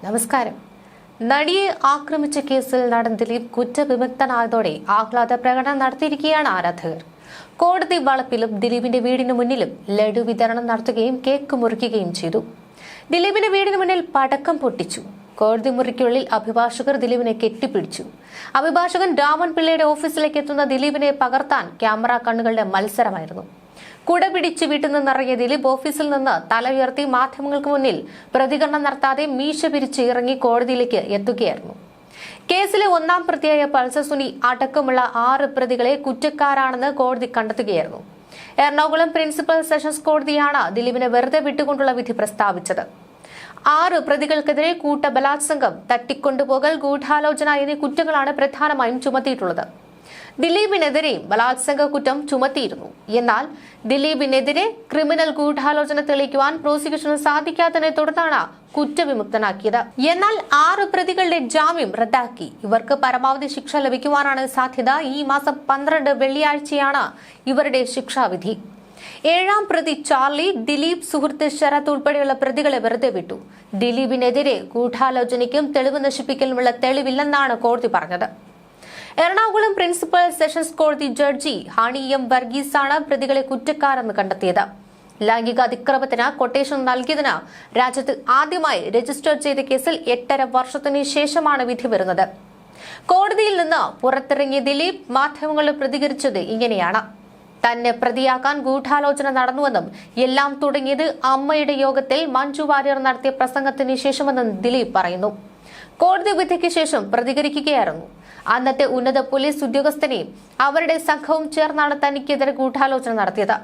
നമസ്കാരം. നടിയെ ആക്രമിച്ച കേസിൽ നടൻ ദിലീപ് കുറ്റവിമുക്തനായതോടെ ആഹ്ലാദ പ്രകടനം നടത്തിയിരിക്കുകയാണ് ആരാധകർ. കോടതി വളപ്പിലും ദിലീപിന്റെ വീടിന് മുന്നിലും ലഡു വിതരണം നടത്തുകയും കേക്ക് മുറിക്കുകയും ചെയ്തു. ദിലീപിന്റെ വീടിന് മുന്നിൽ പടക്കം പൊട്ടിച്ചു. കോടതി മുറിക്കുള്ളിൽ അഭിഭാഷകർ ദിലീപിനെ കെട്ടിപ്പിടിച്ചു. അഭിഭാഷകൻ രാമൻ പിള്ളയുടെ ഓഫീസിലേക്ക് എത്തുന്ന ദിലീപിനെ പകർത്താൻ ക്യാമറ കണ്ണുകളുടെ മത്സരമായിരുന്നു. കുട പിടിച്ച് വീട്ടിൽ നിന്നിറങ്ങിയ ദിലീപ് ഓഫീസിൽ നിന്ന് തല ഉയർത്തി മാധ്യമങ്ങൾക്ക് മുന്നിൽ പ്രതികരണം നടത്താതെ മീശ പിരിച്ച് ഇറങ്ങി കോടതിയിലേക്ക് എത്തുകയായിരുന്നു. കേസിലെ ഒന്നാം പ്രതിയായ പൾസർ സുനി അടക്കമുള്ള 6 പ്രതികളെ കുറ്റക്കാരാണെന്ന് കോടതി കണ്ടെത്തുകയായിരുന്നു. എറണാകുളം പ്രിൻസിപ്പൽ സെഷൻസ് കോടതിയാണ് ദിലീപിനെ വെറുതെ വിട്ടുകൊണ്ടുള്ള വിധി പ്രസ്താവിച്ചത്. 6 പ്രതികൾക്കെതിരെ കൂട്ടബലാത്സംഗം, തട്ടിക്കൊണ്ടുപോകൽ, ഗൂഢാലോചന എന്നീ കുറ്റങ്ങളാണ് പ്രധാനമായും ചുമത്തിയിട്ടുള്ളത്. ദിലീപിനെതിരെയും ബലാത്സംഗ കുറ്റം ചുമത്തിയിരുന്നു. എന്നാൽ ദിലീപിനെതിരെ ക്രിമിനൽ ഗൂഢാലോചന തെളിയിക്കുവാൻ പ്രോസിക്യൂഷന് സാധിക്കാത്തതിനെ തുടർന്നാണ് കുറ്റവിമുക്തനാക്കിയത്. എന്നാൽ 6 പ്രതികളുടെ ജാമ്യം റദ്ദാക്കി. ഇവർക്ക് പരമാവധി ശിക്ഷ ലഭിക്കുവാനാണ് സാധ്യത. ഈ മാസം 12 വെള്ളിയാഴ്ചയാണ് ഇവരുടെ ശിക്ഷാവിധി. 7ാം പ്രതി ചാർലി, ദിലീപ് സുഹൃത്ത് ശരത് ഉൾപ്പെടെയുള്ള പ്രതികളെ വെറുതെ വിട്ടു. ദിലീപിനെതിരെ ഗൂഢാലോചനയ്ക്കും തെളിവ് നശിപ്പിക്കലുമുള്ള തെളിവില്ലെന്നാണ് കോടതി പറഞ്ഞത്. എറണാകുളം പ്രിൻസിപ്പൽ സെഷൻസ് കോടതി ജഡ്ജി ഹണി എം വർഗീസാണ് പ്രതികളെ കുറ്റക്കാരെന്ന് കണ്ടെത്തിയത്. ലൈംഗിക അതിക്രമത്തിന് കൊട്ടേഷൻ നൽകിയതിന് രാജ്യത്ത് ആദ്യമായി രജിസ്റ്റർ ചെയ്ത കേസിൽ 8.5 വർഷത്തിന് ശേഷമാണ് വിധി വരുന്നത്. കോടതിയിൽ നിന്ന് പുറത്തിറങ്ങിയ ദിലീപ് മാധ്യമങ്ങളിൽ പ്രതികരിച്ചത് ഇങ്ങനെയാണ്: തന്നെ പ്രതിയാക്കാൻ ഗൂഢാലോചന നടന്നുവെന്നും എല്ലാം തുടങ്ങിയത് അമ്മയുടെ യോഗത്തിൽ മഞ്ജു വാര്യർ നടത്തിയ പ്രസംഗത്തിന് ശേഷമെന്നും ദിലീപ് പറയുന്നു. കോടതി വിധിക്ക് ശേഷം പ്രതികരിക്കുകയായിരുന്നു. അന്നത്തെ ഉന്നത പോലീസ് ഉദ്യോഗസ്ഥനെയും അവരുടെ സംഘവും ചേർന്നാണ് തനിക്കെതിരെ ഗൂഢാലോചന നടത്തിയത്.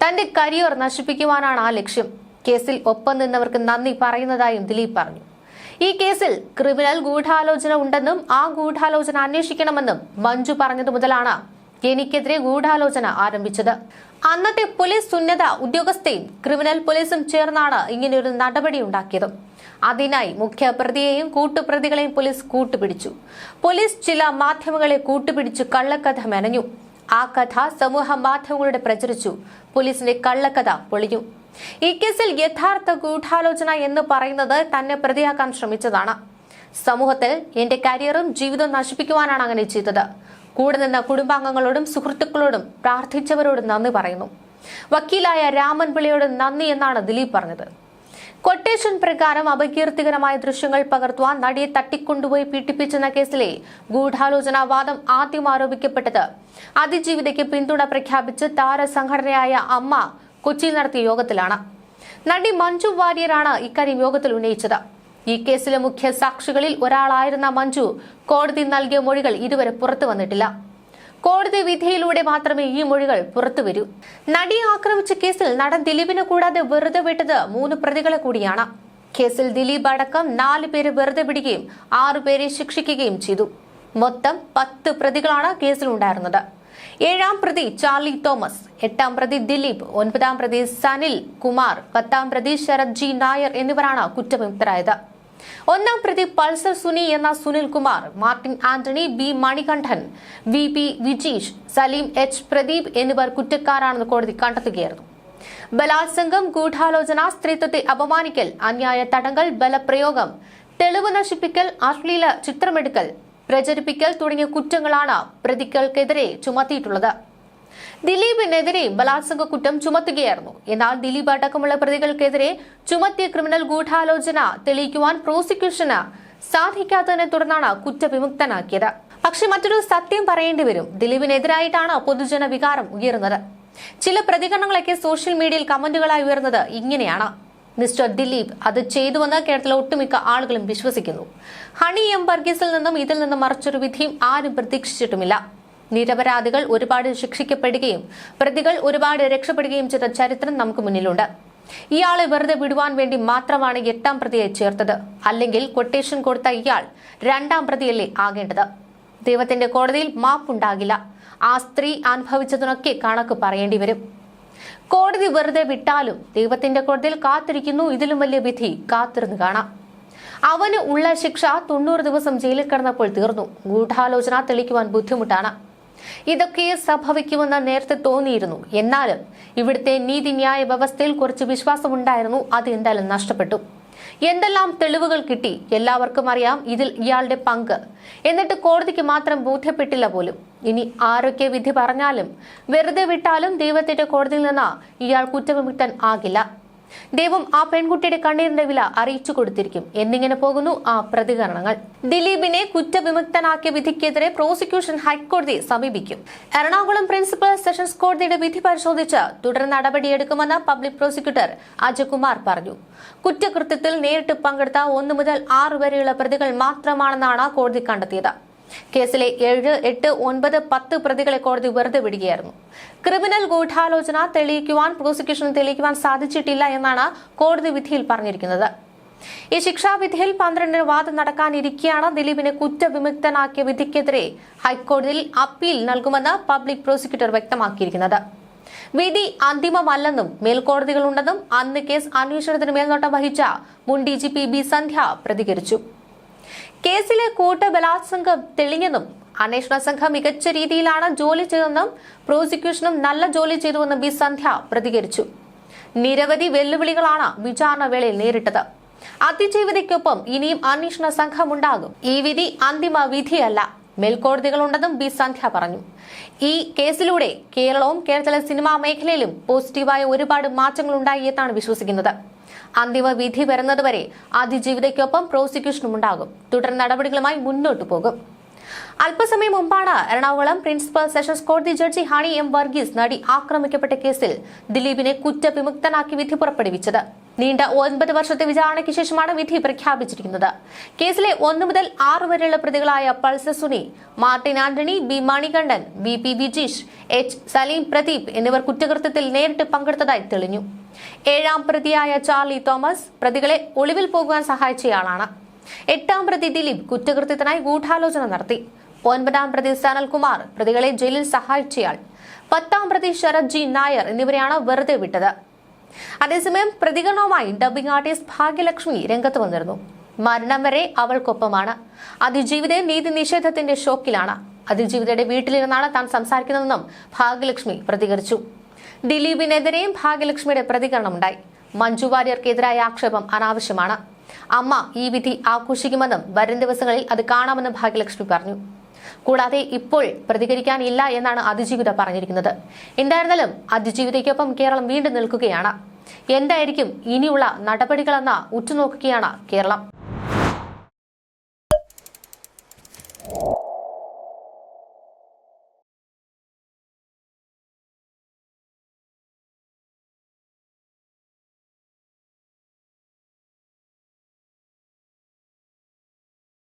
തന്റെ കരിയർ നശിപ്പിക്കുവാനാണ് ആ ലക്ഷ്യം. കേസിൽ ഒപ്പം നിന്നവർക്ക് നന്ദി പറയുന്നതായും ദിലീപ് പറഞ്ഞു. ഈ കേസിൽ ക്രിമിനൽ ഗൂഢാലോചന ഉണ്ടെന്നും ആ ഗൂഢാലോചന അന്വേഷിക്കണമെന്നും മഞ്ജു പറഞ്ഞതു മുതലാണ് എനിക്കെതിരെ ഗൂഢാലോചന ആരംഭിച്ചത്. അന്നത്തെ പോലീസ് ഉന്നത ഉദ്യോഗസ്ഥയും ക്രിമിനൽ പോലീസും ചേർന്നാണ് ഇങ്ങനെയൊരു നടപടി ഉണ്ടാക്കിയത്. അതിനായി മുഖ്യപ്രതിയെയും കൂട്ടുപ്രതികളെയും പോലീസ് കൂട്ടുപിടിച്ചു. പോലീസ് ചില മാധ്യമങ്ങളെ കൂട്ടുപിടിച്ചു കള്ളക്കഥ മെനഞ്ഞു. ആ കഥ സമൂഹ മാധ്യമങ്ങളുടെ പ്രചരിച്ചു. പോലീസിന്റെ കള്ളക്കഥ പൊളിഞ്ഞു. ഈ കേസിൽ യഥാർത്ഥ ഗൂഢാലോചന എന്ന് പറയുന്നത് തന്നെ പ്രതിയാക്കാൻ ശ്രമിച്ചതാണ്. സമൂഹത്തിൽ എന്റെ കരിയറും ജീവിതവും നശിപ്പിക്കുവാനാണ് അങ്ങനെ ചെയ്തത്. കൂടെ നിന്ന കുടുംബാംഗങ്ങളോടും സുഹൃത്തുക്കളോടും പ്രാർത്ഥിച്ചവരോട് നന്ദി പറയുന്നു. വക്കീലായ രാമൻ പിള്ളയോട് നന്ദി എന്നാണ് ദിലീപ് പറഞ്ഞത്. കൊട്ടേഷൻ പ്രകാരം അപകീർത്തികരമായ ദൃശ്യങ്ങൾ പകർത്തുവാൻ നടിയെ തട്ടിക്കൊണ്ടുപോയി പീഡിപ്പിച്ചെന്ന കേസിലെ ഗൂഢാലോചനാവാദം ആദ്യം ആരോപിക്കപ്പെട്ടത് അതിജീവിതയ്ക്ക് പിന്തുണ പ്രഖ്യാപിച്ച് താരസംഘടനയായ അമ്മ കൊച്ചിയിൽ നടത്തിയ യോഗത്തിലാണ്. നടി മഞ്ജു വാര്യരാണ് ഇക്കാര്യം യോഗത്തിൽ ഉന്നയിച്ചത്. ഈ കേസിലെ മുഖ്യ സാക്ഷികളിൽ ഒരാളായിരുന്ന മഞ്ജു കോടതി നൽകിയ മൊഴികൾ ഇതുവരെ പുറത്തു വന്നിട്ടില്ല. കോടതി വിധിയിലൂടെ മാത്രമേ ഈ മൊഴികൾ പുറത്തുവരൂ. നടിയെ ആക്രമിച്ച കേസിൽ നടൻ ദിലീപിനെ കൂടാതെ വെറുതെ വിട്ടത് 3 പ്രതികളെ കൂടിയാണ്. കേസിൽ ദിലീപ് അടക്കം 4 പേരെ വെറുതെ വിടുകയും 6 പേരെ ശിക്ഷിക്കുകയും ചെയ്തു. മൊത്തം 10 പ്രതികളാണ് കേസിലുണ്ടായിരുന്നത്. 7ാം പ്രതി ചാർലി തോമസ്, 8ാം പ്രതി ദിലീപ്, 9ാം പ്രതി സനിൽ കുമാർ, 10ാം പ്രതി ശരത് ജി നായർ എന്നിവരാണ് കുറ്റവിമുക്തരായത്. 1ാം പ്രതി പൾസർ സുനി എന്ന Sunil Kumar, Martin Antony, B Manikandan, V P Vijeesh, Saleem H Pradeep എന്നിവർ കുറ്റക്കാരാണെന്ന് കോടതി കണ്ടെത്തുകയായിരുന്നു. ബലാത്സംഗം, ഗൂഢാലോചന, സ്ത്രീത്വത്തെ അപമാനിക്കൽ, അന്യായ തടങ്കൽ, ബലപ്രയോഗം, തെളിവ് നശിപ്പിക്കൽ, അശ്ലീല ചിത്രമെടുക്കൽ, പ്രചരിപ്പിക്കൽ തുടങ്ങിയ കുറ്റങ്ങളാണ് പ്രതികൾക്കെതിരെ ചുമത്തിയിട്ടുള്ളത്. ദിലീപിനെതിരെ ബലാത്സംഗ കുറ്റം ചുമത്തുകയായിരുന്നു. എന്നാൽ ദിലീപ് അടക്കമുള്ള പ്രതികൾക്കെതിരെ ചുമത്തിയ ക്രിമിനൽ ഗൂഢാലോചന തെളിയിക്കുവാൻ പ്രോസിക്യൂഷന് സാധിക്കാത്തതിനെ തുടർന്നാണ് കുറ്റവിമുക്തനാക്കിയത്. പക്ഷെ മറ്റൊരു സത്യം പറയേണ്ടി വരും. ദിലീപിനെതിരായിട്ടാണ് പൊതുജന വികാരം ഉയർന്നത്. ചില പ്രതികരണങ്ങളൊക്കെ സോഷ്യൽ മീഡിയയിൽ കമന്റുകളായി ഉയർന്നത് ഇങ്ങനെയാണ്: മിസ്റ്റർ ദിലീപ് അത് ചെയ്തുവെന്ന് കേരളത്തിലെ ഒട്ടുമിക്ക ആളുകളും വിശ്വസിക്കുന്നു. ഹണി എം വർഗീസിൽ നിന്നും ഇതിൽ നിന്നും മറിച്ചൊരു വിധിയും ആരും പ്രതീക്ഷിച്ചിട്ടുമില്ല. നിരപരാധികൾ ഒരുപാട് ശിക്ഷിക്കപ്പെടുകയും പ്രതികൾ ഒരുപാട് രക്ഷപ്പെടുകയും ചെയ്ത ചരിത്രം നമുക്ക് മുന്നിലുണ്ട്. ഇയാളെ വെറുതെ വിടുവാൻ വേണ്ടി മാത്രമാണ് 8ാം പ്രതിയെ ചേർത്തത്. അല്ലെങ്കിൽ കൊട്ടേഷൻ കൊടുത്ത ഇയാൾ 2ാം പ്രതിയല്ലേ ആകേണ്ടത്. ദൈവത്തിന്റെ കോടതിയിൽ മാപ്പുണ്ടാകില്ല. ആ സ്ത്രീ അനുഭവിച്ചതിനൊക്കെ കണക്ക് പറയേണ്ടി വരും. കോടതി വെറുതെ വിട്ടാലും ദൈവത്തിന്റെ കോടതിയിൽ കാത്തിരിക്കുന്നു. ഇതിലും വലിയ വിധി കാത്തിരുന്ന് കാണാം. അവന് ഉള്ള ശിക്ഷ 90 ദിവസം ജയിലിൽ കിടന്നപ്പോൾ തീർന്നു. ഗൂഢാലോചന തെളിയിക്കുവാൻ ബുദ്ധിമുട്ടാണ്. ഇതൊക്കെ സംഭവിക്കുമെന്ന് നേരത്തെ തോന്നിയിരുന്നു. എന്നാലും ഇവിടുത്തെ നീതിന്യായ വ്യവസ്ഥയിൽ കുറച്ച് വിശ്വാസമുണ്ടായിരുന്നു. അത് എന്തായാലും നഷ്ടപ്പെട്ടു. എന്തെല്ലാം തെളിവുകൾ കിട്ടി, എല്ലാവർക്കും അറിയാം ഇതിൽ ഇയാളുടെ പങ്ക്. എന്നിട്ട് കോടതിക്ക് മാത്രം ബോധ്യപ്പെട്ടില്ല പോലും. ഇനി ആരൊക്കെ വിധി പറഞ്ഞാലും വെറുതെ വിട്ടാലും ദൈവത്തിന്റെ കോടതിയിൽ നിന്ന് ഇയാൾ കുറ്റവിമുക്തൻ ആകില്ല. ദൈവം ആ പെൺകുട്ടിയുടെ കണ്ണീരിന്റെ വില അറിയിച്ചു കൊടുത്തിരിക്കും എന്നിങ്ങനെ പോകുന്നു ആ പ്രതികരണങ്ങൾ. ദിലീപിനെ കുറ്റവിമുക്തനാക്കിയ വിധിക്കെതിരെ പ്രോസിക്യൂഷൻ ഹൈക്കോടതിയെ സമീപിക്കും. എറണാകുളം പ്രിൻസിപ്പൽ സെഷൻസ് കോടതിയുടെ വിധി പരിശോധിച്ച് തുടർ നടപടിയെടുക്കുമെന്ന് പബ്ലിക് പ്രോസിക്യൂട്ടർ അജയ്കുമാർ പറഞ്ഞു. കുറ്റകൃത്യത്തിൽ നേരിട്ട് പങ്കെടുത്ത 1 മുതൽ 6 വരെയുള്ള പ്രതികൾ മാത്രമാണെന്നാണ് കോടതി കണ്ടെത്തിയത്. കേസിലെ 7, 8, 9, 10 പ്രതികളെ കോടതി വെറുതെ വിടുകയായിരുന്നു. ക്രിമിനൽ ഗൂഢാലോചന തെളിയിക്കുവാൻ പ്രോസിക്യൂഷന് തെളിയിക്കുവാൻ സാധിച്ചിട്ടില്ല എന്നാണ് കോടതി വിധിയിൽ പറഞ്ഞിരിക്കുന്നത്. ഈ ശിക്ഷാവിധിയിൽ 12 വാദം നടക്കാനിരിക്കെയാണ് ദിലീപിനെ കുറ്റവിമുക്തനാക്കിയ വിധിക്കെതിരെ ഹൈക്കോടതിയിൽ അപ്പീൽ നൽകുമെന്ന് പബ്ലിക് പ്രോസിക്യൂട്ടർ വ്യക്തമാക്കിയിരിക്കുന്നത്. വിധി അന്തിമമല്ലെന്നും മേൽക്കോടതികളുണ്ടെന്നും അന്ന് കേസ് അന്വേഷണത്തിന് മേൽനോട്ടം വഹിച്ച മുൻ DGP ബി സന്ധ്യ പ്രതികരിച്ചു. കേസിലെ കൂട്ടബലാത്സംഗം തെളിഞ്ഞെന്നും അന്വേഷണ സംഘം മികച്ച രീതിയിലാണ് ജോലി ചെയ്തതെന്നും പ്രോസിക്യൂഷനും നല്ല ജോലി ചെയ്തുവെന്നും ബി സന്ധ്യ പ്രതികരിച്ചു. നിരവധി വെല്ലുവിളികളാണ് വിചാരണ വേളയിൽ നേരിട്ടത്. അതിജീവിതയ്ക്കൊപ്പം ഇനിയും അന്വേഷണ സംഘമുണ്ടാകും. ഈ വിധി അന്തിമ വിധിയല്ല, മേൽക്കോടതികളുണ്ടെന്നും ബി സന്ധ്യ പറഞ്ഞു. ഈ കേസിലൂടെ കേരളവും കേരളത്തിലെ സിനിമാ മേഖലയിലും പോസിറ്റീവായ ഒരുപാട് മാറ്റങ്ങൾ ഉണ്ടായി എന്നാണ് വിശ്വസിക്കുന്നത്. അന്തിമ വിധി വരുന്നതുവരെ അതിജീവിതയ്ക്കൊപ്പം പ്രോസിക്യൂഷനും ഉണ്ടാകും. തുടർ നടപടികളുമായി മുന്നോട്ടു പോകും. അല്പസമയം മുമ്പാണ് എറണാകുളം പ്രിൻസിപ്പൽ സെഷൻസ് കോടതി ജഡ്ജി ഹണി എം വർഗീസ് നടി ആക്രമിക്കപ്പെട്ട കേസിൽ ദിലീപിനെ കുറ്റവിമുക്തനാക്കി വിധി പുറപ്പെടുവിച്ചത്. നീണ്ട 9 വർഷത്തെ വിചാരണയ്ക്ക് ശേഷമാണ് വിധി പ്രഖ്യാപിച്ചിരിക്കുന്നത്. കേസിലെ 1 മുതൽ 6 വരെയുള്ള പ്രതികളായ Pulsar Suni, Martin Antony, B Manikandan, VP Vijeesh, H Saleem Pradeep എന്നിവർ കുറ്റകൃത്യത്തിൽ നേരിട്ട് പങ്കെടുത്തതായി തെളിഞ്ഞു. 7ാം പ്രതിയായ ചാർലി തോമസ് പ്രതികളെ ഒളിവിൽ പോകുവാൻ സഹായിച്ചയാളാണ്. 8ാം പ്രതി ദിലീപ് കുറ്റകൃത്യത്തിനായി ഗൂഢാലോചന നടത്തി. 9ാം പ്രതി സനൽകുമാർ പ്രതികളെ ജയിലിൽ സഹായിച്ചയാൾ. 10ാം പ്രതി ശരത് ജി നായർ എന്നിവരെയാണ് വെറുതെ വിട്ടത്. അതേസമയം പ്രതികരണവുമായി ഡബ്ബിംഗ് ആർട്ടിസ്റ്റ് ഭാഗ്യലക്ഷ്മി രംഗത്ത് വന്നിരുന്നു. മരണം വരെ അവൾക്കൊപ്പമാണ്. അതിജീവിത നീതി നിഷേധത്തിന്റെ ഷോക്കിലാണ്. അതിജീവിതയുടെ വീട്ടിലിരുന്നാണ് താൻ സംസാരിക്കുന്നതെന്നും ഭാഗ്യലക്ഷ്മി പ്രതികരിച്ചു. ദിലീപിനെതിരെയും ഭാഗ്യലക്ഷ്മിയുടെ പ്രതികരണമുണ്ടായി. മഞ്ജു വാര്യർക്കെതിരായ ആക്ഷേപം അനാവശ്യമാണ്. അമ്മ ഈ വിധി ആഘോഷിക്കുമെന്നും വരും ദിവസങ്ങളിൽ അത് കാണാമെന്നും ഭാഗ്യലക്ഷ്മി പറഞ്ഞു. കൂടാതെ ഇപ്പോൾ പ്രതികരിക്കാനില്ല എന്നാണ് അതിജീവിത പറഞ്ഞിരിക്കുന്നത്. എന്തായിരുന്നാലും അതിജീവിതയ്ക്കൊപ്പം കേരളം വീണ്ടും നിൽക്കുകയാണ്. എന്തായിരിക്കും ഇനിയുള്ള നടപടികളെന്ന് ഉറ്റുനോക്കുകയാണ് കേരളം.